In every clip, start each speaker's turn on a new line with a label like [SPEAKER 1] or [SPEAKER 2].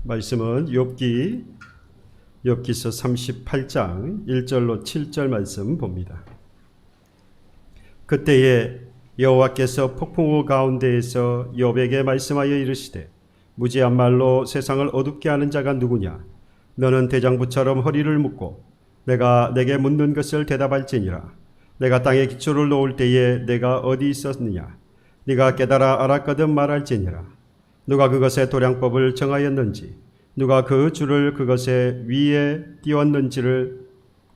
[SPEAKER 1] 말씀은 욥기서 38장 1절로 7절 말씀 봅니다. 그때에 여호와께서 폭풍우 가운데에서 욥에게 말씀하여 이르시되 무지한 말로 세상을 어둡게 하는 자가 누구냐? 너는 대장부처럼 허리를 묶고 내가 내게 묻는 것을 대답할지니라. 내가 땅에 기초를 놓을 때에 내가 어디 있었느냐? 네가 깨달아 알았거든 말할지니라. 누가 그것의 도량법을 정하였는지 누가 그 줄을 그것의 위에 띄웠는지를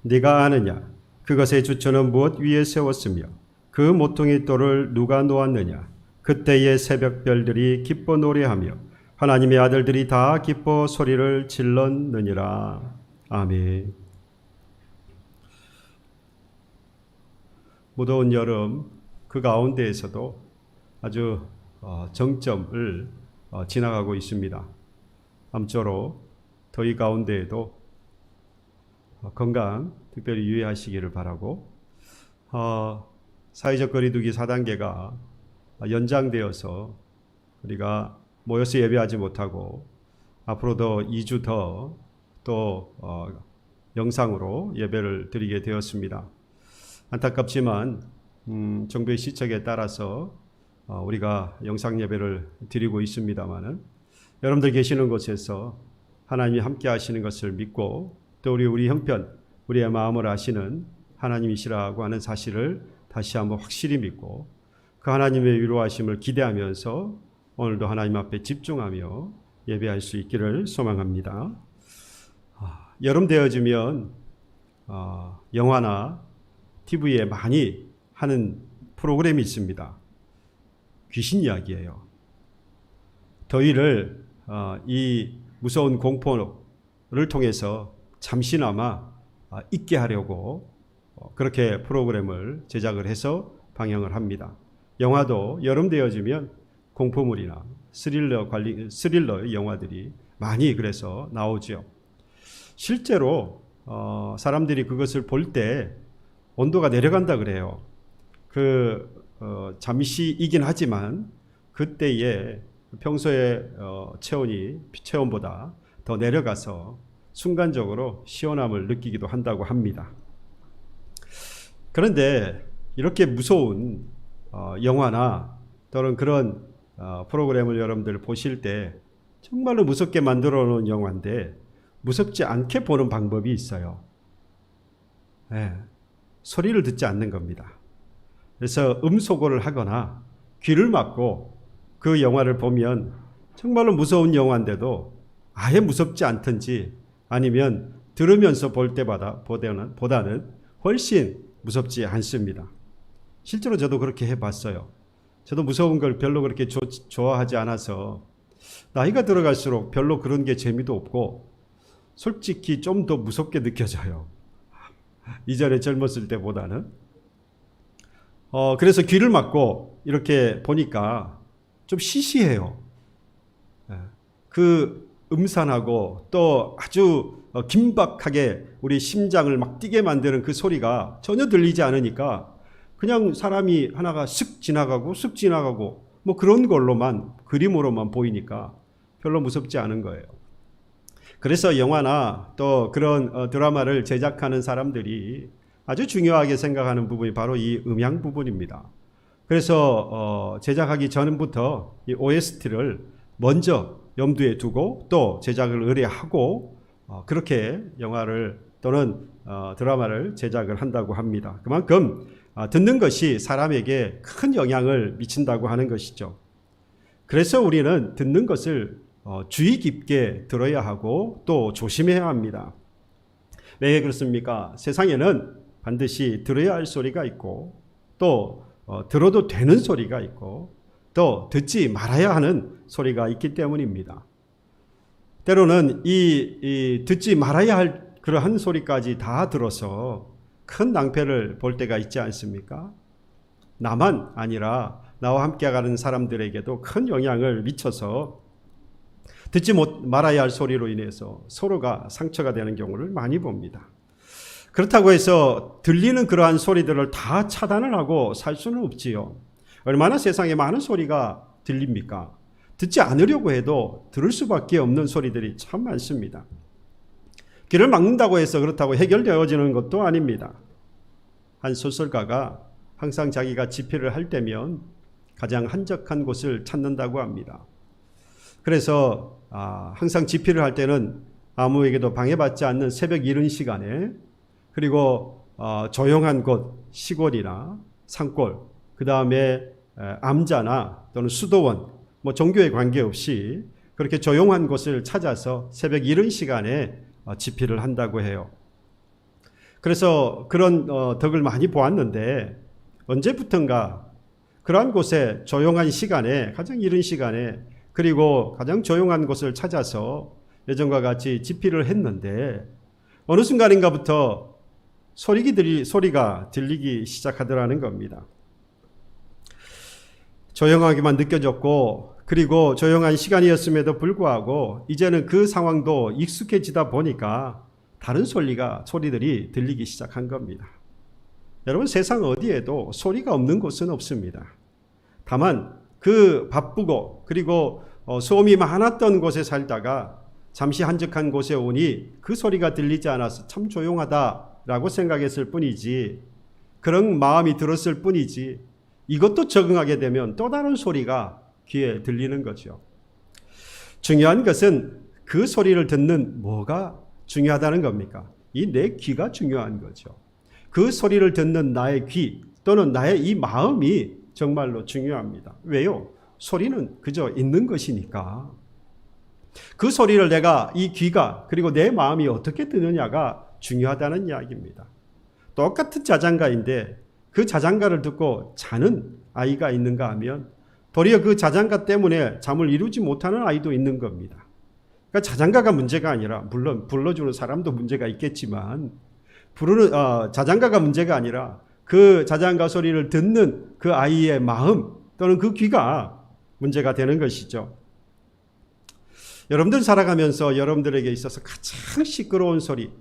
[SPEAKER 1] 네가 아느냐? 그것의 주처는 무엇 위에 세웠으며 그 모퉁이 돌을 누가 놓았느냐? 그때의 새벽별들이 기뻐 노래하며 하나님의 아들들이 다 기뻐 소리를 질렀느니라. 아멘. 무더운 여름 그 가운데에서도 아주 정점을 지나가고 있습니다. 아무쪼록 더위 가운데에도 건강 특별히 유의하시기를 바라고, 사회적 거리두기 4단계가 연장되어서 우리가 모여서 예배하지 못하고 앞으로도 2주 더 또 영상으로 예배를 드리게 되었습니다. 안타깝지만 정부의 시책에 따라서 우리가 영상 예배를 드리고 있습니다만은 여러분들 계시는 곳에서 하나님이 함께 하시는 것을 믿고 또 우리 형편, 우리의 마음을 아시는 하나님이시라고 하는 사실을 다시 한번 확실히 믿고 그 하나님의 위로하심을 기대하면서 오늘도 하나님 앞에 집중하며 예배할 수 있기를 소망합니다. 여름 되어지면 영화나 TV에 많이 하는 프로그램이 있습니다. 귀신 이야기예요. 더위를 이 무서운 공포를 통해서 잠시나마 잊게 하려고 그렇게 프로그램을 제작을 해서 방영을 합니다. 영화도 여름 되어지면 공포물이나 스릴러 영화들이 많이 그래서 나오죠. 실제로 사람들이 그것을 볼 때 온도가 내려간다 그래요. 잠시이긴 하지만 그때에 평소의 체온보다 더 내려가서 순간적으로 시원함을 느끼기도 한다고 합니다. 그런데 이렇게 무서운 영화나 또는 그런 프로그램을 여러분들 보실 때 정말로 무섭게 만들어 놓은 영화인데 무섭지 않게 보는 방법이 있어요. 소리를 듣지 않는 겁니다. 그래서 음소거를 하거나 귀를 막고 그 영화를 보면 정말로 무서운 영화인데도 아예 무섭지 않든지 아니면 들으면서 볼 때보다는 훨씬 무섭지 않습니다. 실제로 저도 그렇게 해봤어요. 저도 무서운 걸 별로 그렇게 좋아하지 않아서 나이가 들어갈수록 별로 그런 게 재미도 없고 솔직히 좀 더 무섭게 느껴져요. 이전에 젊었을 때보다는. 그래서 귀를 막고 이렇게 보니까 좀 시시해요. 그 음산하고 또 아주 긴박하게 우리 심장을 막 뛰게 만드는 그 소리가 전혀 들리지 않으니까 그냥 사람이 하나가 쓱 지나가고 뭐 그런 걸로만, 그림으로만 보이니까 별로 무섭지 않은 거예요. 그래서 영화나 또 그런 드라마를 제작하는 사람들이 아주 중요하게 생각하는 부분이 바로 이 음향 부분입니다. 그래서 제작하기 전부터 이 OST를 먼저 염두에 두고 또 제작을 의뢰하고 그렇게 영화를 또는 드라마를 제작을 한다고 합니다. 그만큼 듣는 것이 사람에게 큰 영향을 미친다고 하는 것이죠. 그래서 우리는 듣는 것을 주의 깊게 들어야 하고 또 조심해야 합니다. 왜 그렇습니까? 세상에는 반드시 들어야 할 소리가 있고 또 들어도 되는 소리가 있고 또 듣지 말아야 하는 소리가 있기 때문입니다. 때로는 이 듣지 말아야 할 그러한 소리까지 다 들어서 큰 낭패를 볼 때가 있지 않습니까? 나만 아니라 나와 함께 가는 사람들에게도 큰 영향을 미쳐서 듣지 말아야 할 소리로 인해서 서로가 상처가 되는 경우를 많이 봅니다. 그렇다고 해서 들리는 그러한 소리들을 다 차단을 하고 살 수는 없지요. 얼마나 세상에 많은 소리가 들립니까? 듣지 않으려고 해도 들을 수밖에 없는 소리들이 참 많습니다. 귀를 막는다고 해서 그렇다고 해결되어지는 것도 아닙니다. 한 소설가가 항상 자기가 집필을 할 때면 가장 한적한 곳을 찾는다고 합니다. 그래서 항상 집필을 할 때는 아무에게도 방해받지 않는 새벽 이른 시간에, 그리고 조용한 곳, 시골이나 산골, 그 다음에 암자나 또는 수도원, 종교에 관계없이 그렇게 조용한 곳을 찾아서 새벽 이른 시간에 집필을 한다고 해요. 그래서 그런 덕을 많이 보았는데, 언제부턴가 그러한 곳에 조용한 시간에, 가장 이른 시간에, 그리고 가장 조용한 곳을 찾아서 예전과 같이 집필을 했는데, 어느 순간인가부터 소리가 들리기 시작하더라는 겁니다. 조용하게만 느껴졌고, 그리고 조용한 시간이었음에도 불구하고 이제는 그 상황도 익숙해지다 보니까 다른 소리들이 들리기 시작한 겁니다. 여러분, 세상 어디에도 소리가 없는 곳은 없습니다. 다만 그 바쁘고 그리고 소음이 많았던 곳에 살다가 잠시 한적한 곳에 오니 그 소리가 들리지 않아서 참 조용하다라고 생각했을 뿐이지, 그런 마음이 들었을 뿐이지, 이것도 적응하게 되면 또 다른 소리가 귀에 들리는 거죠. 중요한 것은 그 소리를 듣는 뭐가 중요하다는 겁니까? 이 내 귀가 중요한 거죠. 그 소리를 듣는 나의 귀 또는 나의 이 마음이 정말로 중요합니다. 왜요? 소리는 그저 있는 것이니까. 그 소리를 내가, 이 귀가 그리고 내 마음이 어떻게 듣느냐가 중요하다는 이야기입니다. 똑같은 자장가인데 그 자장가를 듣고 자는 아이가 있는가 하면 도리어 그 자장가 때문에 잠을 이루지 못하는 아이도 있는 겁니다. 그러니까 자장가가 문제가 아니라, 물론 불러주는 사람도 문제가 있겠지만, 자장가가 문제가 아니라 그 자장가 소리를 듣는 그 아이의 마음 또는 그 귀가 문제가 되는 것이죠. 여러분들 살아가면서 여러분들에게 있어서 가장 시끄러운 소리,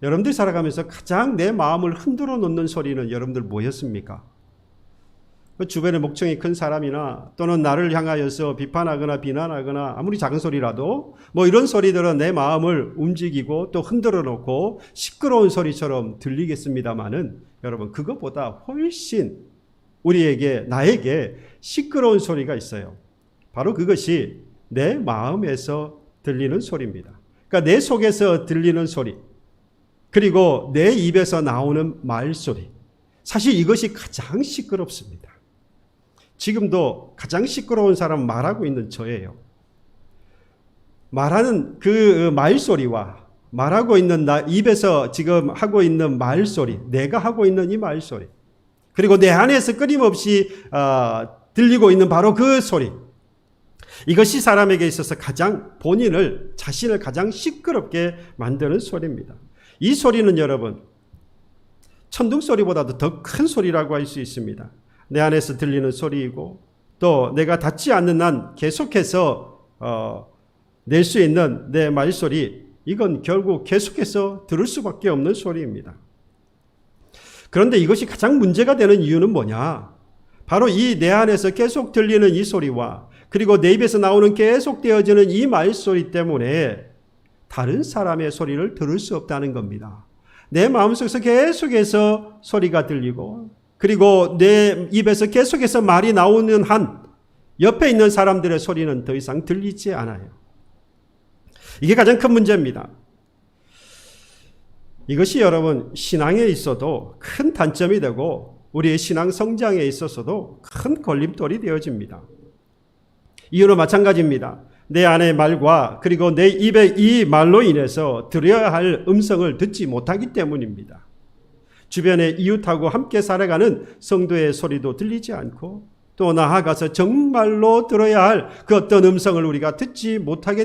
[SPEAKER 1] 여러분들 살아가면서 가장 내 마음을 흔들어 놓는 소리는 여러분들 뭐였습니까? 주변에 목청이 큰 사람이나 또는 나를 향하여서 비판하거나 비난하거나 아무리 작은 소리라도 이런 소리들은 내 마음을 움직이고 또 흔들어 놓고 시끄러운 소리처럼 들리겠습니다마는, 여러분, 그것보다 훨씬 나에게 시끄러운 소리가 있어요. 바로 그것이 내 마음에서 들리는 소리입니다. 그러니까 내 속에서 들리는 소리, 그리고 내 입에서 나오는 말소리, 사실 이것이 가장 시끄럽습니다. 지금도 가장 시끄러운 사람은 말하고 있는 저예요. 말하는 그 말소리와 말하고 있는 나 입에서 지금 하고 있는 말소리, 내가 하고 있는 이 말소리, 그리고 내 안에서 끊임없이 들리고 있는 바로 그 소리, 이것이 사람에게 있어서 자신을 가장 시끄럽게 만드는 소리입니다. 이 소리는 여러분, 천둥 소리보다도 더 큰 소리라고 할 수 있습니다. 내 안에서 들리는 소리이고, 또 내가 닿지 않는 한 계속해서 낼 수 있는 내 말소리, 이건 결국 계속해서 들을 수밖에 없는 소리입니다. 그런데 이것이 가장 문제가 되는 이유는 뭐냐? 바로 이 내 안에서 계속 들리는 이 소리와, 그리고 내 입에서 나오는 계속 되어지는 이 말소리 때문에 다른 사람의 소리를 들을 수 없다는 겁니다. 내 마음속에서 계속해서 소리가 들리고, 그리고 내 입에서 계속해서 말이 나오는 한 옆에 있는 사람들의 소리는 더 이상 들리지 않아요. 이게 가장 큰 문제입니다. 이것이 여러분, 신앙에 있어도 큰 단점이 되고 우리의 신앙 성장에 있어서도 큰 걸림돌이 되어집니다. 이유는 마찬가지입니다. 내 안의 말과 그리고 내 입의 이 말로 인해서 들어야 할 음성을 듣지 못하기 때문입니다. 주변의 이웃하고 함께 살아가는 성도의 소리도 들리지 않고, 또 나아가서 정말로 들어야 할 그 어떤 음성을 우리가 듣지 못하기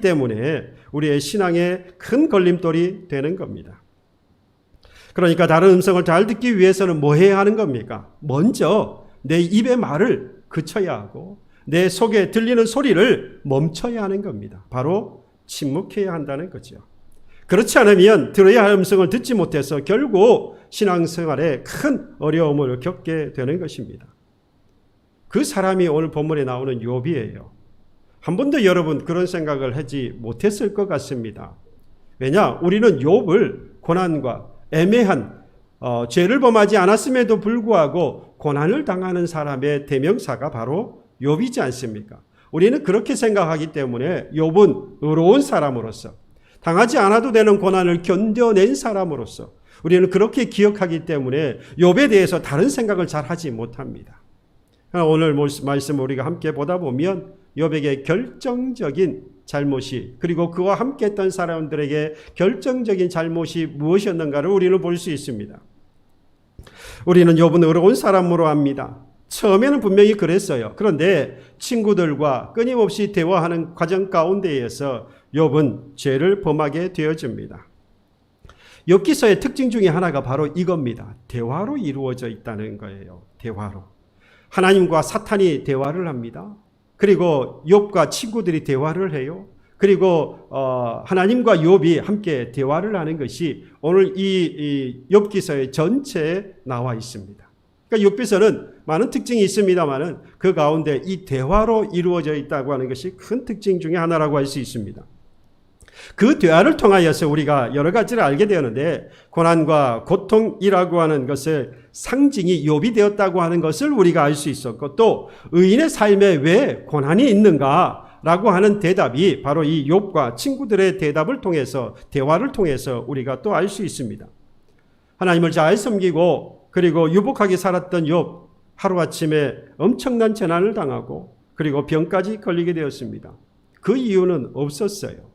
[SPEAKER 1] 때문에 우리의 신앙에 큰 걸림돌이 되는 겁니다. 그러니까 다른 음성을 잘 듣기 위해서는 뭐 해야 하는 겁니까? 먼저 내 입의 말을 그쳐야 하고 내 속에 들리는 소리를 멈춰야 하는 겁니다. 바로 침묵해야 한다는 거죠. 그렇지 않으면 들어야 할 음성을 듣지 못해서 결국 신앙생활에 큰 어려움을 겪게 되는 것입니다. 그 사람이 오늘 본문에 나오는 욥이에요. 한 번도 여러분 그런 생각을 하지 못했을 것 같습니다. 왜냐? 우리는 욥을 고난과 애매한 죄를 범하지 않았음에도 불구하고 고난을 당하는 사람의 대명사가 바로 욥이지 않습니까? 우리는 그렇게 생각하기 때문에 욥은 의로운 사람으로서 당하지 않아도 되는 고난을 견뎌낸 사람으로서 우리는 그렇게 기억하기 때문에 욥에 대해서 다른 생각을 잘 하지 못합니다. 오늘 말씀 우리가 함께 보다 보면 욥에게 결정적인 잘못이 그리고 그와 함께 했던 사람들에게 결정적인 잘못이 무엇이었는가를 우리는 볼 수 있습니다. 우리는 욥은 의로운 사람으로 압니다. 처음에는 분명히 그랬어요. 그런데 친구들과 끊임없이 대화하는 과정 가운데에서 욥은 죄를 범하게 되어집니다. 욥기서의 특징 중에 하나가 바로 이겁니다. 대화로 이루어져 있다는 거예요. 대화로. 하나님과 사탄이 대화를 합니다. 그리고 욥과 친구들이 대화를 해요. 그리고 하나님과 욥이 함께 대화를 하는 것이 오늘 이 욥기서의 전체에 나와 있습니다. 그러니까 욥기서는 많은 특징이 있습니다만은 그 가운데 이 대화로 이루어져 있다고 하는 것이 큰 특징 중에 하나라고 할 수 있습니다. 그 대화를 통하여서 우리가 여러 가지를 알게 되었는데 고난과 고통이라고 하는 것을 상징이 욥이 되었다고 하는 것을 우리가 알 수 있었고 또 의인의 삶에 왜 고난이 있는가라고 하는 대답이 바로 이 욥과 친구들의 대답을 통해서 대화를 통해서 우리가 또 알 수 있습니다. 하나님을 잘 섬기고 그리고 유복하게 살았던 욥 하루아침에 엄청난 재난을 당하고 그리고 병까지 걸리게 되었습니다. 그 이유는 없었어요.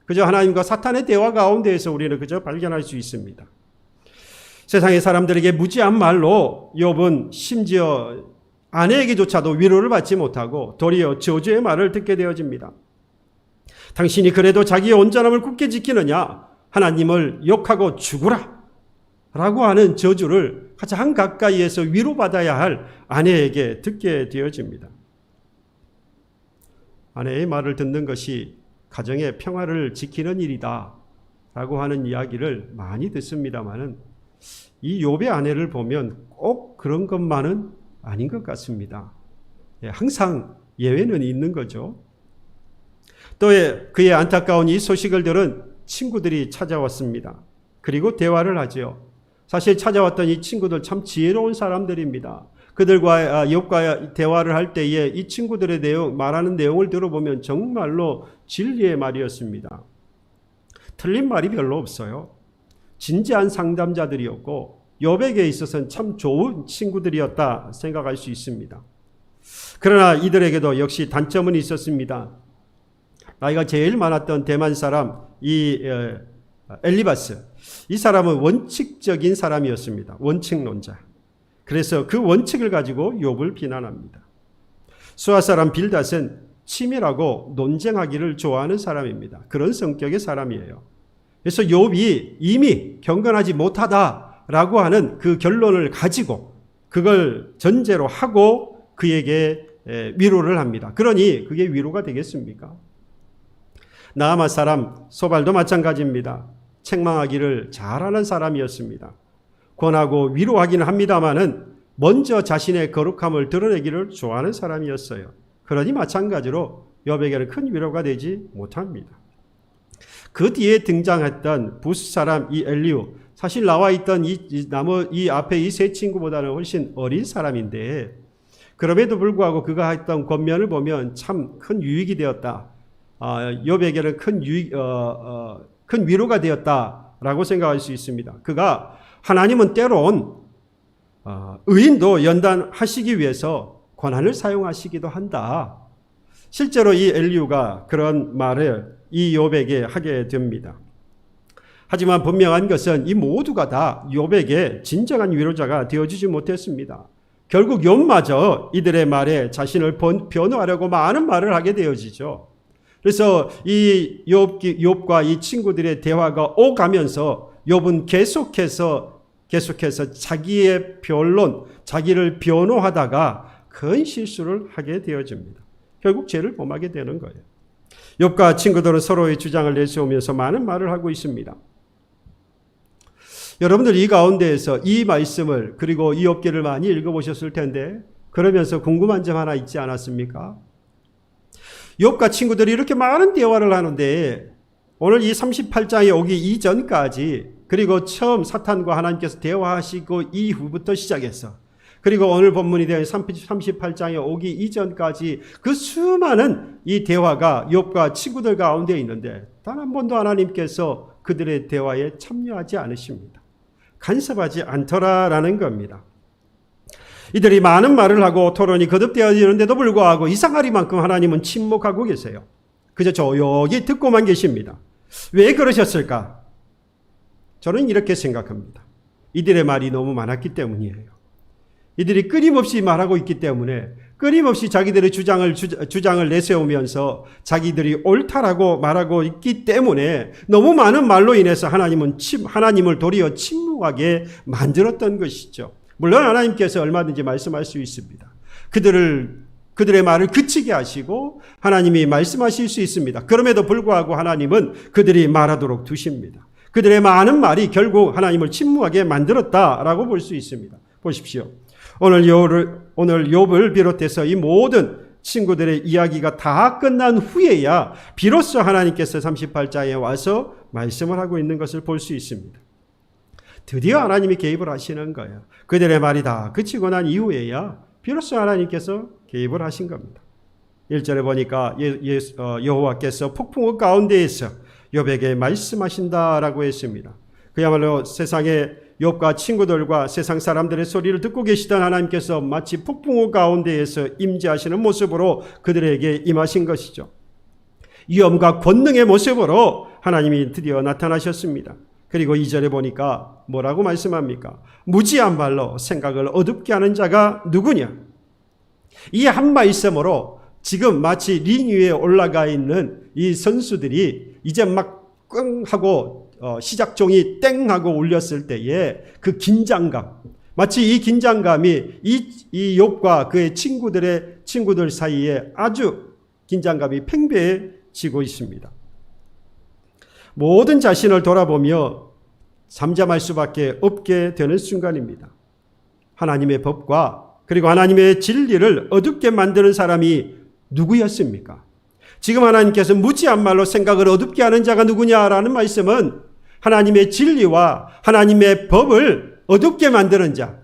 [SPEAKER 1] 그저 하나님과 사탄의 대화 가운데에서 우리는 그저 발견할 수 있습니다. 세상의 사람들에게 무지한 말로 욥은 심지어 아내에게조차도 위로를 받지 못하고 도리어 저주의 말을 듣게 되어집니다. 당신이 그래도 자기의 온전함을 굳게 지키느냐? 하나님을 욕하고 죽으라! 라고 하는 저주를 가장 가까이에서 위로받아야 할 아내에게 듣게 되어집니다. 아내의 말을 듣는 것이 가정의 평화를 지키는 일이다 라고 하는 이야기를 많이 듣습니다만은 이 욥의 아내를 보면 꼭 그런 것만은 아닌 것 같습니다. 항상 예외는 있는 거죠. 또 그의 안타까운 이 소식을 들은 친구들이 찾아왔습니다. 그리고 대화를 하죠. 사실 찾아왔던 이 친구들 참 지혜로운 사람들입니다. 그들과 욥과 대화를 할 때에 이 친구들의 말하는 내용을 들어보면 정말로 진리의 말이었습니다. 틀린 말이 별로 없어요. 진지한 상담자들이었고 욥에게 있어서는 참 좋은 친구들이었다 생각할 수 있습니다. 그러나 이들에게도 역시 단점은 있었습니다. 나이가 제일 많았던 대만 사람 이 엘리바스, 이 사람은 원칙적인 사람이었습니다. 원칙론자. 그래서 그 원칙을 가지고 욥을 비난합니다. 수아 사람 빌닷은 치밀하고 논쟁하기를 좋아하는 사람입니다. 그런 성격의 사람이에요. 그래서 욥이 이미 경건하지 못하다라고 하는 그 결론을 가지고 그걸 전제로 하고 그에게 위로를 합니다. 그러니 그게 위로가 되겠습니까? 나아마 사람 소발도 마찬가지입니다. 책망하기를 잘하는 사람이었습니다. 권하고 위로하기는 합니다마는 먼저 자신의 거룩함을 드러내기를 좋아하는 사람이었어요. 그러니 마찬가지로 욥에게는 큰 위로가 되지 못합니다. 그 뒤에 등장했던 부스 사람 이 엘리우, 사실 나와 있던 이 앞에 이 세 친구보다는 훨씬 어린 사람인데 그럼에도 불구하고 그가 했던 권면을 보면 참 큰 유익이 되었다. 욥에게는 큰 위로가 되었다라고 생각할 수 있습니다. 그가 하나님은 때론 의인도 연단하시기 위해서 권한을 사용하시기도 한다. 실제로 이 엘리우가 그런 말을 이 욥에게 하게 됩니다. 하지만 분명한 것은 이 모두가 다 욥에게 진정한 위로자가 되어주지 못했습니다. 결국 욥마저 이들의 말에 자신을 변호하려고 많은 말을 하게 되어지죠. 그래서 이 욥과 이 친구들의 대화가 오가면서 욥은 계속해서 자기의 변론, 자기를 변호하다가 큰 실수를 하게 되어집니다. 결국 죄를 범하게 되는 거예요. 욥과 친구들은 서로의 주장을 내세우면서 많은 말을 하고 있습니다. 여러분들 이 가운데에서 이 말씀을 그리고 이 욥기를 많이 읽어보셨을 텐데 그러면서 궁금한 점 하나 있지 않았습니까? 욥과 친구들이 이렇게 많은 대화를 하는데 오늘 이 38장에 오기 이전까지, 그리고 처음 사탄과 하나님께서 대화하시고 이후부터 시작해서, 그리고 오늘 본문이 되어 38장에 오기 이전까지 그 수많은 이 대화가 욥과 친구들 가운데 있는데 단 한 번도 하나님께서 그들의 대화에 참여하지 않으십니다. 간섭하지 않더라라는 겁니다. 이들이 많은 말을 하고 토론이 거듭되어지는데도 불구하고 이상하리만큼 하나님은 침묵하고 계세요. 그저 조용히 듣고만 계십니다. 왜 그러셨을까? 저는 이렇게 생각합니다. 이들의 말이 너무 많았기 때문이에요. 이들이 끊임없이 말하고 있기 때문에, 끊임없이 자기들의 주장을 내세우면서 자기들이 옳다라고 말하고 있기 때문에 너무 많은 말로 인해서 하나님을 도리어 침묵하게 만들었던 것이죠. 물론 하나님께서 얼마든지 말씀할 수 있습니다. 그들의 말을 그치게 하시고 하나님이 말씀하실 수 있습니다. 그럼에도 불구하고 하나님은 그들이 말하도록 두십니다. 그들의 많은 말이 결국 하나님을 침묵하게 만들었다라고 볼 수 있습니다. 보십시오. 오늘 욥을 비롯해서 이 모든 친구들의 이야기가 다 끝난 후에야 비로소 하나님께서 38장에 와서 말씀을 하고 있는 것을 볼 수 있습니다. 드디어 하나님이 개입을 하시는 거예요. 그들의 말이 다 그치고 난 이후에야 비로소 하나님께서 개입을 하신 겁니다. 1절에 보니까 여호와께서 폭풍우 가운데에서 욥에게 말씀하신다라고 했습니다. 그야말로 세상에 욥과 친구들과 세상 사람들의 소리를 듣고 계시던 하나님께서 마치 폭풍우 가운데에서 임재하시는 모습으로 그들에게 임하신 것이죠. 위엄과 권능의 모습으로 하나님이 드디어 나타나셨습니다. 그리고 2절에 보니까 뭐라고 말씀합니까? 무지한 말로 생각을 어둡게 하는 자가 누구냐? 이 한 말씀으로 지금 마치 링 위에 올라가 있는 이 선수들이 이제 막 끙 하고 시작종이 땡 하고 울렸을 때에 그 긴장감, 마치 이 긴장감이 이 욥과 그의 친구들 사이에 아주 긴장감이 팽배해지고 있습니다. 모든 자신을 돌아보며 잠잠할 수밖에 없게 되는 순간입니다. 하나님의 법과 그리고 하나님의 진리를 어둡게 만드는 사람이 누구였습니까? 지금 하나님께서 무지한 말로 생각을 어둡게 하는 자가 누구냐라는 말씀은 하나님의 진리와 하나님의 법을 어둡게 만드는 자,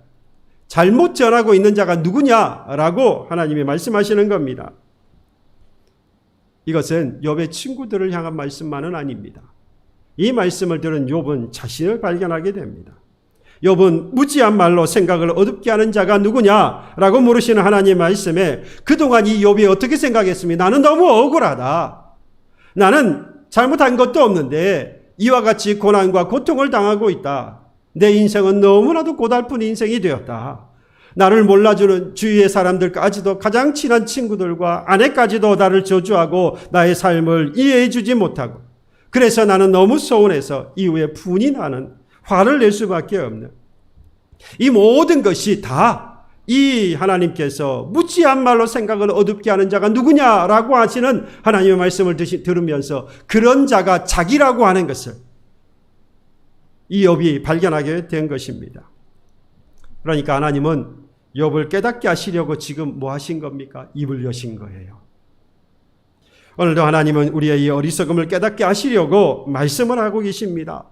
[SPEAKER 1] 잘못 전하고 있는 자가 누구냐라고 하나님이 말씀하시는 겁니다. 이것은 욥의 친구들을 향한 말씀만은 아닙니다. 이 말씀을 들은 욥은 자신을 발견하게 됩니다. 욥은 무지한 말로 생각을 어둡게 하는 자가 누구냐라고 물으시는 하나님의 말씀에 그동안 이 욥이 어떻게 생각했습니까? 나는 너무 억울하다. 나는 잘못한 것도 없는데 이와 같이 고난과 고통을 당하고 있다. 내 인생은 너무나도 고달픈 인생이 되었다. 나를 몰라주는 주위의 사람들까지도, 가장 친한 친구들과 아내까지도 나를 저주하고 나의 삶을 이해해 주지 못하고, 그래서 나는 너무 서운해서 이후에 분이 나는, 화를 낼 수밖에 없는, 이 모든 것이 다 이 하나님께서 무지한 말로 생각을 어둡게 하는 자가 누구냐라고 하시는 하나님의 말씀을 들으면서 그런 자가 자기라고 하는 것을 이 욥이 발견하게 된 것입니다. 그러니까 하나님은 욥을 깨닫게 하시려고 지금 뭐 하신 겁니까? 입을 여신 거예요. 오늘도 하나님은 우리의 이 어리석음을 깨닫게 하시려고 말씀을 하고 계십니다.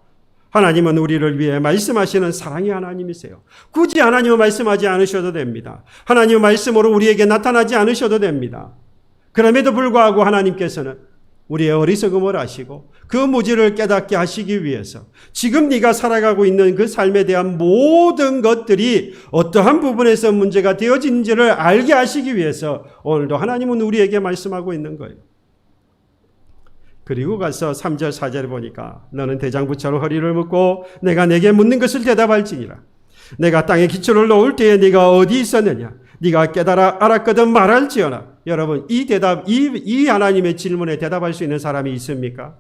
[SPEAKER 1] 하나님은 우리를 위해 말씀하시는 사랑의 하나님이세요. 굳이 하나님은 말씀하지 않으셔도 됩니다. 하나님의 말씀으로 우리에게 나타나지 않으셔도 됩니다. 그럼에도 불구하고 하나님께서는 우리의 어리석음을 아시고 그 무지를 깨닫게 하시기 위해서 지금 네가 살아가고 있는 그 삶에 대한 모든 것들이 어떠한 부분에서 문제가 되어진지를 알게 하시기 위해서 오늘도 하나님은 우리에게 말씀하고 있는 거예요. 그리고 가서 3절 4절에 보니까 너는 대장부처럼 허리를 묶고 내가 내게 묻는 것을 대답할지니라. 내가 땅에 기초를 놓을 때에 네가 어디 있었느냐? 네가 깨달아 알았거든 말할지어나. 여러분, 이 하나님의 질문에 대답할 수 있는 사람이 있습니까?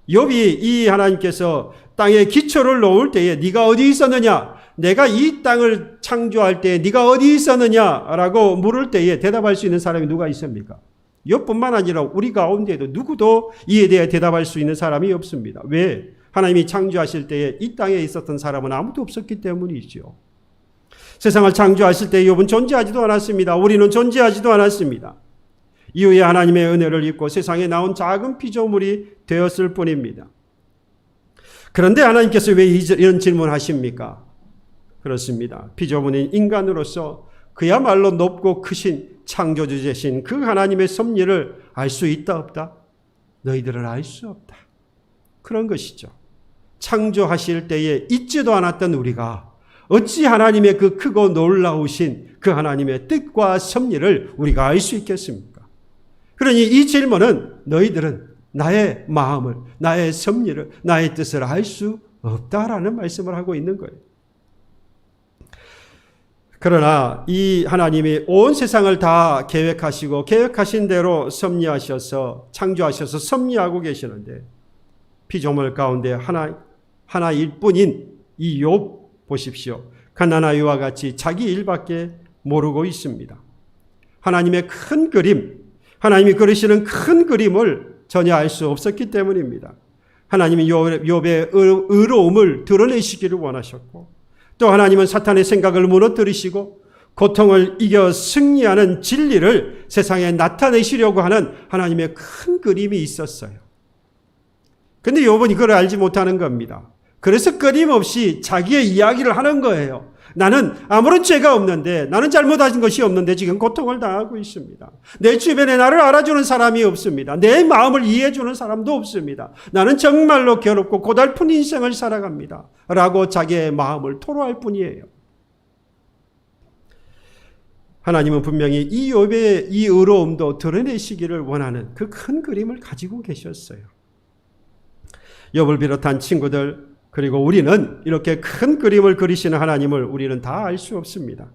[SPEAKER 1] 욥이 이 하나님께서 땅에 기초를 놓을 때에 네가 어디 있었느냐? 내가 이 땅을 창조할 때에 네가 어디 있었느냐라고 물을 때에 대답할 수 있는 사람이 누가 있습니까? 욥뿐만 아니라 우리 가운데에도 누구도 이에 대해 대답할 수 있는 사람이 없습니다. 왜? 하나님이 창조하실 때에 이 땅에 있었던 사람은 아무도 없었기 때문이죠. 세상을 창조하실 때 욥은 존재하지도 않았습니다. 우리는 존재하지도 않았습니다. 이후에 하나님의 은혜를 입고 세상에 나온 작은 피조물이 되었을 뿐입니다. 그런데 하나님께서 왜 이런 질문하십니까? 그렇습니다. 피조물인 인간으로서 그야말로 높고 크신 창조주이신 그 하나님의 섭리를 알 수 있다 없다? 너희들은 알 수 없다. 그런 것이죠. 창조하실 때에 있지도 않았던 우리가 어찌 하나님의 그 크고 놀라우신 그 하나님의 뜻과 섭리를 우리가 알 수 있겠습니까? 그러니 이 질문은 너희들은 나의 마음을, 나의 섭리를, 나의 뜻을 알 수 없다라는 말씀을 하고 있는 거예요. 그러나 이 하나님이 온 세상을 다 계획하시고 계획하신 대로 섭리하셔서 창조하셔서 섭리하고 계시는데 피조물 가운데 하나일 뿐인 이 욥 보십시오. 가나나이와 같이 자기 일밖에 모르고 있습니다. 하나님의 큰 그림, 하나님이 그리시는 큰 그림을 전혀 알 수 없었기 때문입니다. 하나님이 욥의 의로움을 드러내시기를 원하셨고 또 하나님은 사탄의 생각을 무너뜨리시고 고통을 이겨 승리하는 진리를 세상에 나타내시려고 하는 하나님의 큰 그림이 있었어요. 그런데 욥은 이걸 알지 못하는 겁니다. 그래서 끊임없이 자기의 이야기를 하는 거예요. 나는 아무런 죄가 없는데, 나는 잘못한 것이 없는데 지금 고통을 당하고 있습니다. 내 주변에 나를 알아주는 사람이 없습니다. 내 마음을 이해해주는 사람도 없습니다. 나는 정말로 괴롭고 고달픈 인생을 살아갑니다. 라고 자기의 마음을 토로할 뿐이에요. 하나님은 분명히 이 욥의 이 의로움도 드러내시기를 원하는 그 큰 그림을 가지고 계셨어요. 욥을 비롯한 친구들, 그리고 우리는 이렇게 큰 그림을 그리시는 하나님을 우리는 다 알 수 없습니다.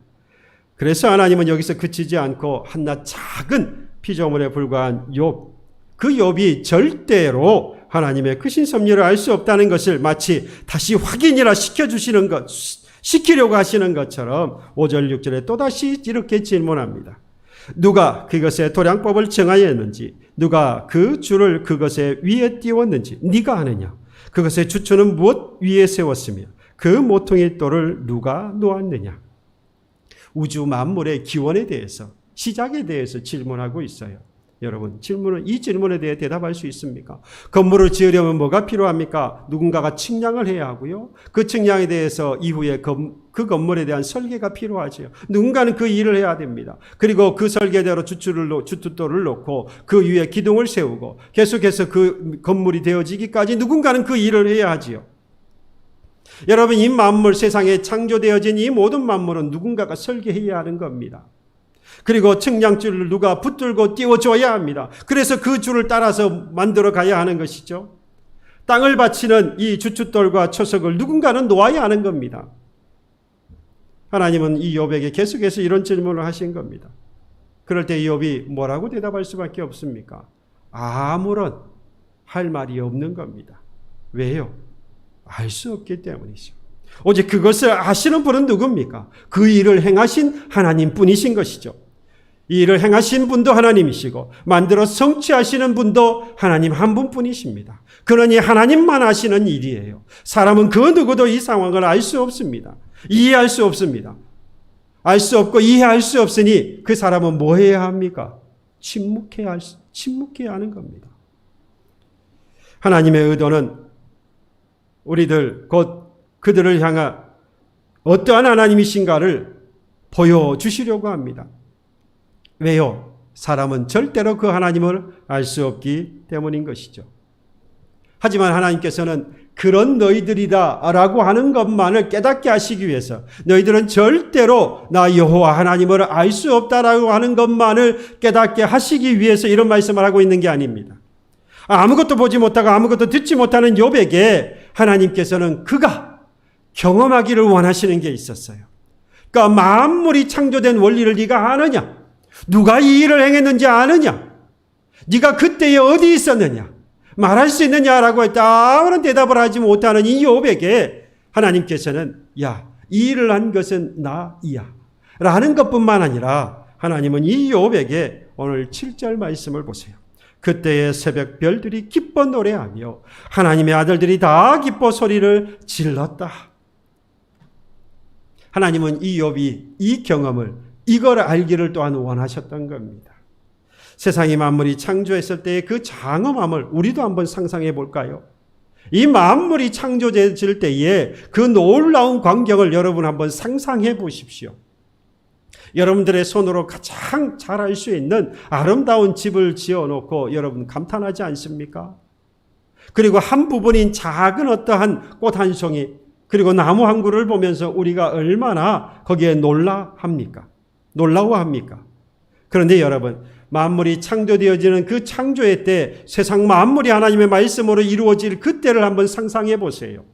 [SPEAKER 1] 그래서 하나님은 여기서 그치지 않고 한낱 작은 피조물에 불과한 욥, 그 욥이 절대로 하나님의 크신 섭리를 알 수 없다는 것을 마치 다시 확인이라 시키려고 하시는 것처럼 5절 6절에 또다시 이렇게 질문합니다. 누가 그것의 도량법을 정하였는지, 누가 그 줄을 그것의 위에 띄웠는지 네가 아느냐? 그것의 주추는 무엇 위에 세웠으며 그 모퉁이 돌을 누가 놓았느냐? 우주 만물의 기원에 대해서, 시작에 대해서 질문하고 있어요. 여러분, 이 질문에 대해 대답할 수 있습니까? 건물을 지으려면 뭐가 필요합니까? 누군가가 측량을 해야 하고요. 그 측량에 대해서 이후에 그 건물에 대한 설계가 필요하죠. 누군가는 그 일을 해야 됩니다. 그리고 그 설계대로 주춧돌을 놓고 그 위에 기둥을 세우고 계속해서 그 건물이 되어지기까지 누군가는 그 일을 해야 하지요. 여러분, 이 만물, 세상에 창조되어진 이 모든 만물은 누군가가 설계해야 하는 겁니다. 그리고 측량줄을 누가 붙들고 띄워줘야 합니다. 그래서 그 줄을 따라서 만들어 가야 하는 것이죠. 땅을 바치는 이 주춧돌과 초석을 누군가는 놓아야 하는 겁니다. 하나님은 이 욥에게 계속해서 이런 질문을 하신 겁니다. 그럴 때 욥이 뭐라고 대답할 수밖에 없습니까? 아무런 할 말이 없는 겁니다. 왜요? 알 수 없기 때문이죠. 오직 그것을 아시는 분은 누굽니까? 그 일을 행하신 하나님 뿐이신 것이죠. 이 일을 행하신 분도 하나님이시고 만들어 성취하시는 분도 하나님 한 분뿐이십니다. 그러니 하나님만 아시는 일이에요. 사람은 그 누구도 이 상황을 알 수 없습니다. 이해할 수 없습니다. 알 수 없고 이해할 수 없으니 그 사람은 뭐 해야 합니까? 침묵해야 하는 겁니다. 하나님의 의도는 우리들 곧 그들을 향한 어떠한 하나님이신가를 보여주시려고 합니다. 왜요? 사람은 절대로 그 하나님을 알 수 없기 때문인 것이죠. 하지만 하나님께서는 그런 너희들이다 라고 하는 것만을 깨닫게 하시기 위해서 너희들은 절대로 나 여호와 하나님을 알 수 없다라고 하는 것만을 깨닫게 하시기 위해서 이런 말씀을 하고 있는 게 아닙니다. 아무것도 보지 못하고 아무것도 듣지 못하는 욥에게 하나님께서는 그가 경험하기를 원하시는 게 있었어요. 그러니까 만물이 창조된 원리를 네가 아느냐? 누가 이 일을 행했는지 아느냐? 네가 그때에 어디 있었느냐? 말할 수 있느냐라고 했다. 아무런 대답을 하지 못하는 이 욥에게 하나님께서는 야, 이 일을 한 것은 나이야 라는 것뿐만 아니라 하나님은 이 욥에게 오늘 7절 말씀을 보세요. 그때의 새벽 별들이 기뻐 노래하며 하나님의 아들들이 다 기뻐 소리를 질렀다. 하나님은 이 욥이 이 경험을, 이걸 알기를 또한 원하셨던 겁니다. 세상의 만물이 창조했을 때의 그 장엄함을 우리도 한번 상상해 볼까요? 이 만물이 창조될 때에 그 놀라운 광경을 여러분 한번 상상해 보십시오. 여러분들의 손으로 가장 잘 알 수 있는 아름다운 집을 지어놓고 여러분 감탄하지 않습니까? 그리고 한 부분인 작은 어떠한 꽃 한 송이, 그리고 나무 한 그루를 보면서 우리가 얼마나 거기에 놀라워합니까? 그런데 여러분, 만물이 창조되어지는 그 창조의 때 세상 만물이 하나님의 말씀으로 이루어질 그때를 한번 상상해 보세요.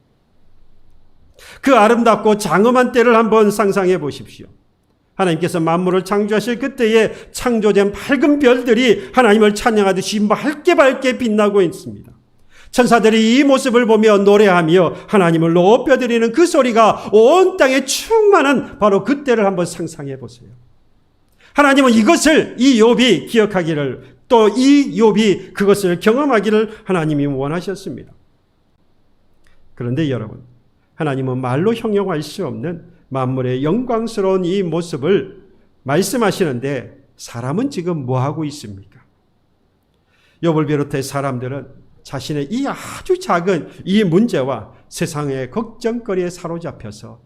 [SPEAKER 1] 그 아름답고 장엄한 때를 한번 상상해 보십시오. 하나님께서 만물을 창조하실 그때에 창조된 밝은 별들이 하나님을 찬양하듯이 밝게 빛나고 있습니다. 천사들이 이 모습을 보며 노래하며 하나님을 높여드리는 그 소리가 온 땅에 충만한 바로 그때를 한번 상상해 보세요. 하나님은 이것을 이 욥이 기억하기를, 또 이 욥이 그것을 경험하기를 하나님이 원하셨습니다. 그런데 여러분, 하나님은 말로 형용할 수 없는 만물의 영광스러운 이 모습을 말씀하시는데 사람은 지금 뭐하고 있습니까? 욥을 비롯해 사람들은 자신의 이 아주 작은 이 문제와 세상의 걱정거리에 사로잡혀서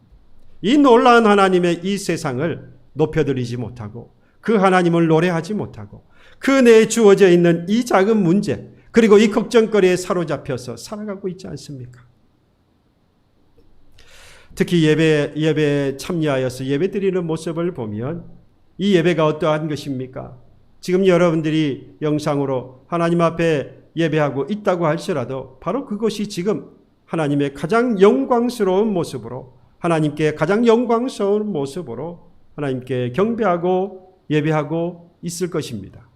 [SPEAKER 1] 이 놀라운 하나님의 이 세상을 높여드리지 못하고 그 하나님을 노래하지 못하고 그 내에 주어져 있는 이 작은 문제, 그리고 이 걱정거리에 사로잡혀서 살아가고 있지 않습니까? 특히 예배에 참여하여서 예배드리는 모습을 보면 이 예배가 어떠한 것입니까? 지금 여러분들이 영상으로 하나님 앞에 예배하고 있다고 할지라도 바로 그것이 지금 하나님의 가장 영광스러운 모습으로, 하나님께 가장 영광스러운 모습으로 하나님께 경배하고 예배하고 있을 것입니다.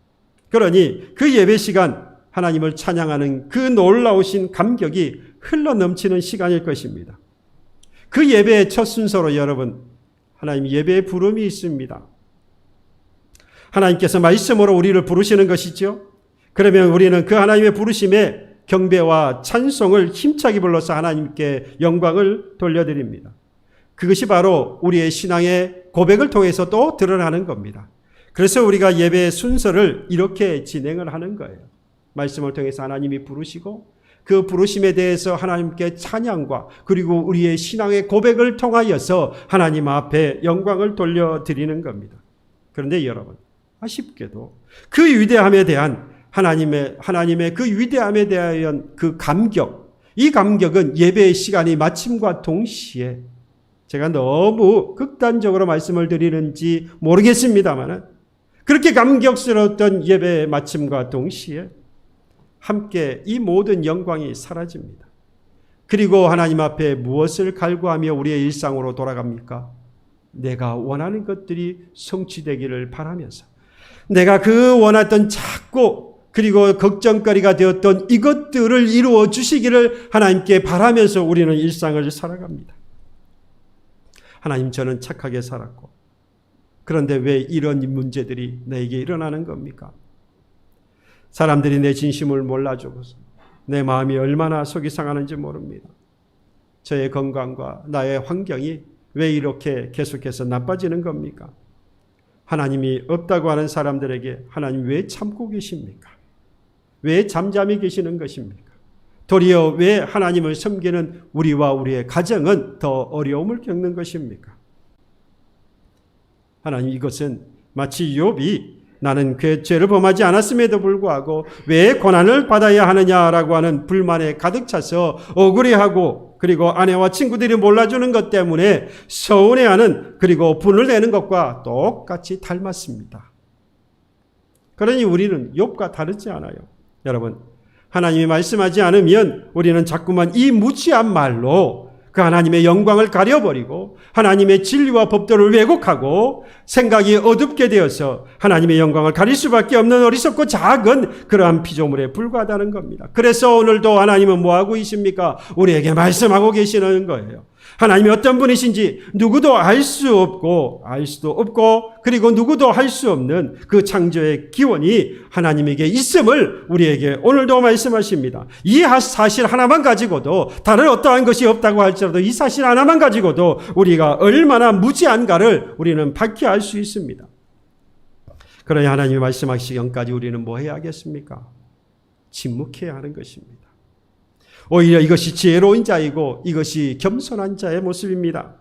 [SPEAKER 1] 그러니 그 예배 시간, 하나님을 찬양하는 그 놀라우신 감격이 흘러넘치는 시간일 것입니다. 그 예배의 첫 순서로 여러분, 하나님 예배의 부름이 있습니다. 하나님께서 말씀으로 우리를 부르시는 것이죠. 그러면 우리는 그 하나님의 부르심에 경배와 찬송을 힘차게 불러서 하나님께 영광을 돌려드립니다. 그것이 바로 우리의 신앙의 고백을 통해서 또 드러나는 겁니다. 그래서 우리가 예배의 순서를 이렇게 진행을 하는 거예요. 말씀을 통해서 하나님이 부르시고 그 부르심에 대해서 하나님께 찬양과 그리고 우리의 신앙의 고백을 통하여서 하나님 앞에 영광을 돌려드리는 겁니다. 그런데 여러분, 아쉽게도 그 위대함에 대한 하나님의 그 위대함에 대한 그 감격, 이 감격은 예배의 시간이 마침과 동시에, 제가 너무 극단적으로 말씀을 드리는지 모르겠습니다만 그렇게 감격스러웠던 예배의 마침과 동시에 함께 이 모든 영광이 사라집니다. 그리고 하나님 앞에 무엇을 갈구하며 우리의 일상으로 돌아갑니까? 내가 원하는 것들이 성취되기를 바라면서, 내가 그 원했던 작고 그리고 걱정거리가 되었던 이것들을 이루어 주시기를 하나님께 바라면서 우리는 일상을 살아갑니다. 하나님, 저는 착하게 살았고 그런데 왜 이런 문제들이 내게 일어나는 겁니까? 사람들이 내 진심을 몰라주고서 내 마음이 얼마나 속이 상하는지 모릅니다. 저의 건강과 나의 환경이 왜 이렇게 계속해서 나빠지는 겁니까? 하나님이 없다고 하는 사람들에게 하나님 왜 참고 계십니까? 왜 잠잠히 계시는 것입니까? 도리어 왜 하나님을 섬기는 우리와 우리의 가정은 더 어려움을 겪는 것입니까? 하나님, 이것은 마치 욥이 나는 죄를 범하지 않았음에도 불구하고 왜 고난을 받아야 하느냐라고 하는 불만에 가득 차서 억울해하고 그리고 아내와 친구들이 몰라주는 것 때문에 서운해하는, 그리고 분을 내는 것과 똑같이 닮았습니다. 그러니 우리는 욥과 다르지 않아요. 여러분, 하나님이 말씀하지 않으면 우리는 자꾸만 이 무지한 말로 그 하나님의 영광을 가려버리고 하나님의 진리와 법도를 왜곡하고 생각이 어둡게 되어서 하나님의 영광을 가릴 수밖에 없는 어리석고 작은 그러한 피조물에 불과하다는 겁니다. 그래서 오늘도 하나님은 뭐하고 있습니까? 우리에게 말씀하고 계시는 거예요. 하나님이 어떤 분이신지 누구도 알 수도 없고 그리고 누구도 할 수 없는 그 창조의 기원이 하나님에게 있음을 우리에게 오늘도 말씀하십니다. 이 사실 하나만 가지고도 다른 어떠한 것이 없다고 할지라도 이 사실 하나만 가지고도 우리가 얼마나 무지한가를 우리는 밝히 알 수 있습니다. 그러니 하나님이 말씀하시기까지 우리는 뭐 해야 하겠습니까? 침묵해야 하는 것입니다. 오히려 이것이 지혜로운 자이고 이것이 겸손한 자의 모습입니다.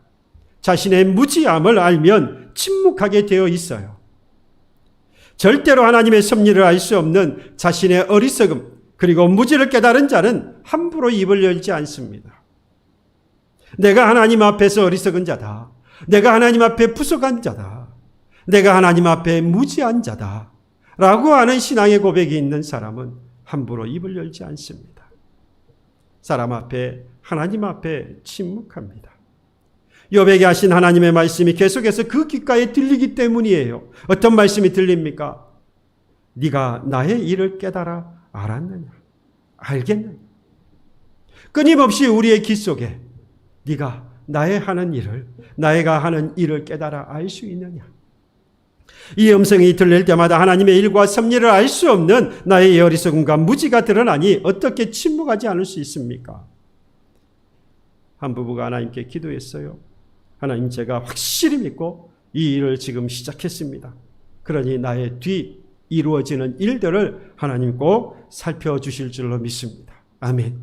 [SPEAKER 1] 자신의 무지함을 알면 침묵하게 되어 있어요. 절대로 하나님의 섭리를 알 수 없는 자신의 어리석음 그리고 무지를 깨달은 자는 함부로 입을 열지 않습니다. 내가 하나님 앞에서 어리석은 자다. 내가 하나님 앞에 부족한 자다. 내가 하나님 앞에 무지한 자다. 라고 하는 신앙의 고백이 있는 사람은 함부로 입을 열지 않습니다. 사람 앞에 하나님 앞에 침묵합니다. 욥에게 하신 하나님의 말씀이 계속해서 그 귓가에 들리기 때문이에요. 어떤 말씀이 들립니까? 네가 나의 일을 깨달아 알았느냐? 알겠느냐? 끊임없이 우리의 귀 속에 네가 나의 하는 일을 나가 하는 일을 깨달아 알 수 있느냐? 이 음성이 들릴 때마다 하나님의 일과 섭리를 알 수 없는 나의 어리석음과 무지가 드러나니 어떻게 침묵하지 않을 수 있습니까? 한 부부가 하나님께 기도했어요. 하나님, 제가 확실히 믿고 이 일을 지금 시작했습니다. 그러니 나의 뒤 이루어지는 일들을 하나님 꼭 살펴주실 줄로 믿습니다. 아멘.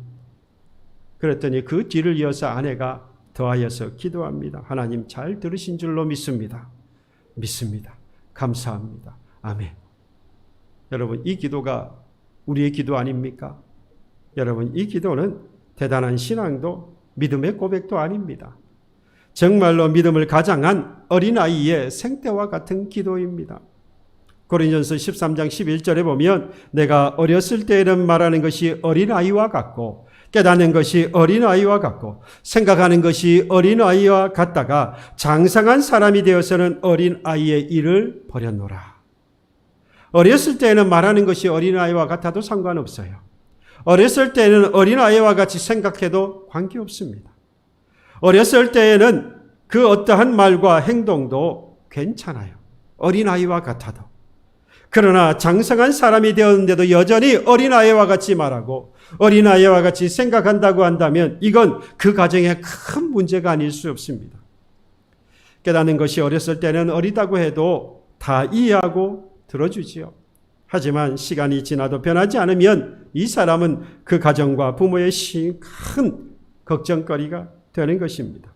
[SPEAKER 1] 그랬더니 그 뒤를 이어서 아내가 더하여서 기도합니다. 하나님 잘 들으신 줄로 믿습니다. 믿습니다. 감사합니다. 아멘. 여러분, 이 기도가 우리의 기도 아닙니까? 여러분, 이 기도는 대단한 신앙도 믿음의 고백도 아닙니다. 정말로 믿음을 가장한 어린아이의 생때와 같은 기도입니다. 고린전서 13장 11절에 보면 내가 어렸을 때에는 말하는 것이 어린아이와 같고 깨닫는 것이 어린아이와 같고 생각하는 것이 어린아이와 같다가 장성한 사람이 되어서는 어린아이의 일을 버렸노라. 어렸을 때는 말하는 것이 어린아이와 같아도 상관없어요. 어렸을 때는 어린아이와 같이 생각해도 관계없습니다. 어렸을 때에는 그 어떠한 말과 행동도 괜찮아요. 어린아이와 같아도. 그러나 장성한 사람이 되었는데도 여전히 어린아이와 같이 말하고 어린아이와 같이 생각한다고 한다면 이건 그 가정에 큰 문제가 아닐 수 없습니다. 깨닫는 것이 어렸을 때는 어리다고 해도 다 이해하고 들어주지요. 하지만 시간이 지나도 변하지 않으면 이 사람은 그 가정과 부모의 큰 걱정거리가 되는 것입니다.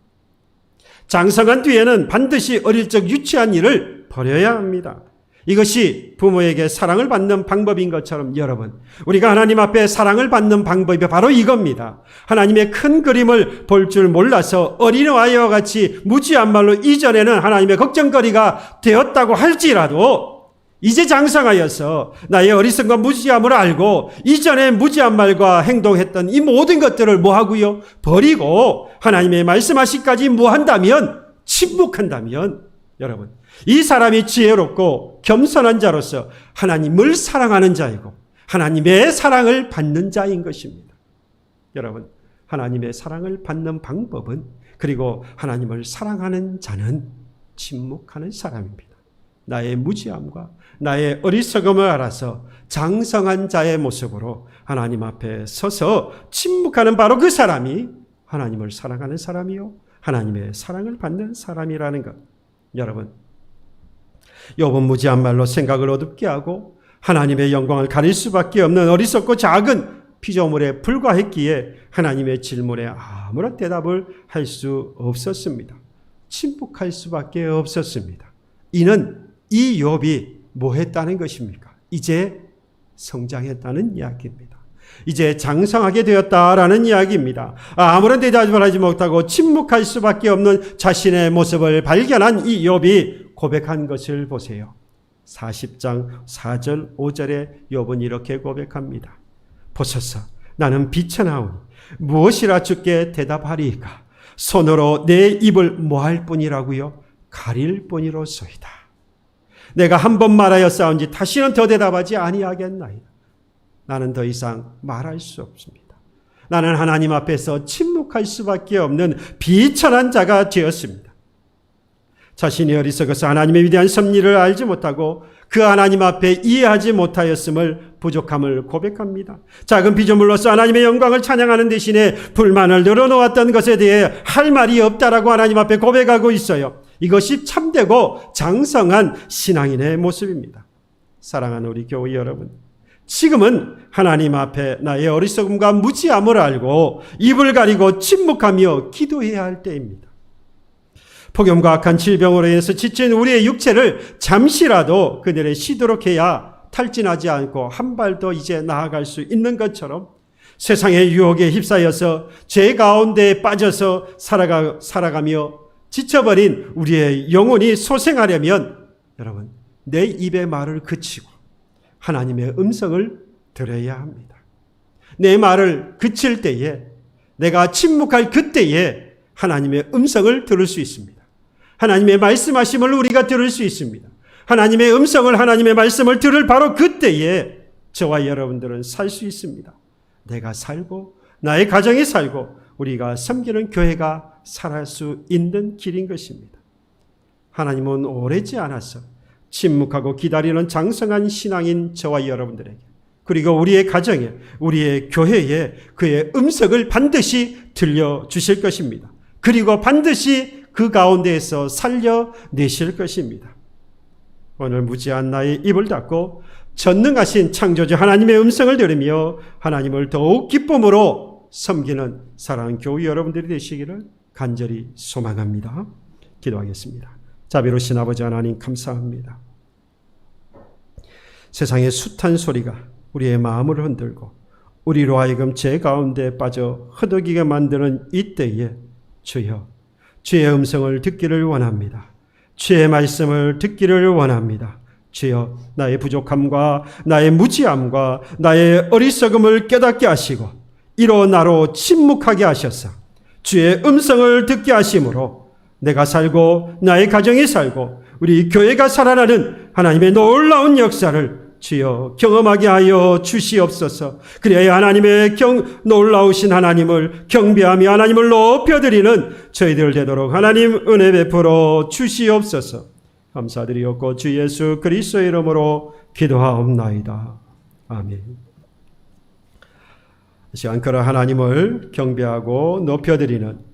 [SPEAKER 1] 장성한 뒤에는 반드시 어릴 적 유치한 일을 버려야 합니다. 이것이 부모에게 사랑을 받는 방법인 것처럼 여러분, 우리가 하나님 앞에 사랑을 받는 방법이 바로 이겁니다. 하나님의 큰 그림을 볼 줄 몰라서 어린아이와 같이 무지한 말로 이전에는 하나님의 걱정거리가 되었다고 할지라도 이제 장성하여서 나의 어리석음과 무지함을 알고 이전에 무지한 말과 행동했던 이 모든 것들을 뭐하고요? 버리고 하나님의 말씀하시기까지 뭐한다면, 침묵한다면 여러분, 이 사람이 지혜롭고 겸손한 자로서 하나님을 사랑하는 자이고 하나님의 사랑을 받는 자인 것입니다. 여러분, 하나님의 사랑을 받는 방법은, 그리고 하나님을 사랑하는 자는 침묵하는 사람입니다. 나의 무지함과 나의 어리석음을 알아서 장성한 자의 모습으로 하나님 앞에 서서 침묵하는 바로 그 사람이 하나님을 사랑하는 사람이요 하나님의 사랑을 받는 사람이라는 것. 여러분, 욥은 무지한 말로 생각을 어둡게 하고 하나님의 영광을 가릴 수밖에 없는 어리석고 작은 피조물에 불과했기에 하나님의 질문에 아무런 대답을 할 수 없었습니다. 침묵할 수밖에 없었습니다. 이는 이 욥이 뭐 했다는 것입니까? 이제 성장했다는 이야기입니다. 이제 장성하게 되었다라는 이야기입니다. 아무런 대답을 하지 못하고 침묵할 수밖에 없는 자신의 모습을 발견한 이 욥이 고백한 것을 보세요. 40장 4절 5절에 욥은 이렇게 고백합니다. 보소서, 나는 비천하오니 무엇이라 주께 대답하리이까? 손으로 내 입을 뭐할 뿐이라고요? 가릴 뿐이로소이다. 내가 한 번 말하였사온지 다시는 더 대답하지 아니하겠나이다. 나는 더 이상 말할 수 없습니다. 나는 하나님 앞에서 침묵할 수밖에 없는 비천한 자가 되었습니다. 자신이 어리석어서 하나님의 위대한 섭리를 알지 못하고 그 하나님 앞에 이해하지 못하였음을 부족함을 고백합니다. 작은 피조물로서 하나님의 영광을 찬양하는 대신에 불만을 늘어놓았던 것에 대해 할 말이 없다라고 하나님 앞에 고백하고 있어요. 이것이 참되고 장성한 신앙인의 모습입니다. 사랑하는 우리 교회 여러분, 지금은 하나님 앞에 나의 어리석음과 무지함을 알고 입을 가리고 침묵하며 기도해야 할 때입니다. 폭염과 악한 질병으로 인해서 지친 우리의 육체를 잠시라도 그늘에 쉬도록 해야 탈진하지 않고 한 발 더 이제 나아갈 수 있는 것처럼 세상의 유혹에 휩싸여서 죄 가운데 빠져서 살아가며 지쳐버린 우리의 영혼이 소생하려면 여러분, 내 입의 말을 그치고 하나님의 음성을 들어야 합니다. 내 말을 그칠 때에, 내가 침묵할 그때에 하나님의 음성을 들을 수 있습니다. 하나님의 말씀하심을 우리가 들을 수 있습니다. 하나님의 음성을, 하나님의 말씀을 들을 바로 그때에 저와 여러분들은 살 수 있습니다. 내가 살고 나의 가정이 살고 우리가 섬기는 교회가 살아갈 수 있는 길인 것입니다. 하나님은 오래지 않아서 침묵하고 기다리는 장성한 신앙인 저와 여러분들에게, 그리고 우리의 가정에, 우리의 교회에 그의 음성을 반드시 들려주실 것입니다. 그리고 반드시 그 가운데에서 살려내실 것입니다. 오늘 무지한 나의 입을 닫고 전능하신 창조주 하나님의 음성을 들으며 하나님을 더욱 기쁨으로 섬기는 사랑하는 교회 여러분들이 되시기를 간절히 소망합니다. 기도하겠습니다. 자비로우신 아버지 하나님, 감사합니다. 세상의 숱한 소리가 우리의 마음을 흔들고 우리로 하여금 죄 가운데 빠져 허덕이게 만드는 이때에 주여, 주의 음성을 듣기를 원합니다. 주의 말씀을 듣기를 원합니다. 주여, 나의 부족함과 나의 무지함과 나의 어리석음을 깨닫게 하시고 이로 나로 침묵하게 하셔서 주의 음성을 듣게 하심으로 내가 살고 나의 가정이 살고 우리 교회가 살아나는 하나님의 놀라운 역사를 주여 경험하게 하여 주시옵소서. 그래야 하나님의 놀라우신 하나님을 경배하며 하나님을 높여드리는 저희들 되도록 하나님 은혜 베풀어 주시옵소서. 감사드리옵고 주 예수 그리스도의 이름으로 기도하옵나이다. 아멘. 이 시간 그런 하나님을 경배하고 높여드리는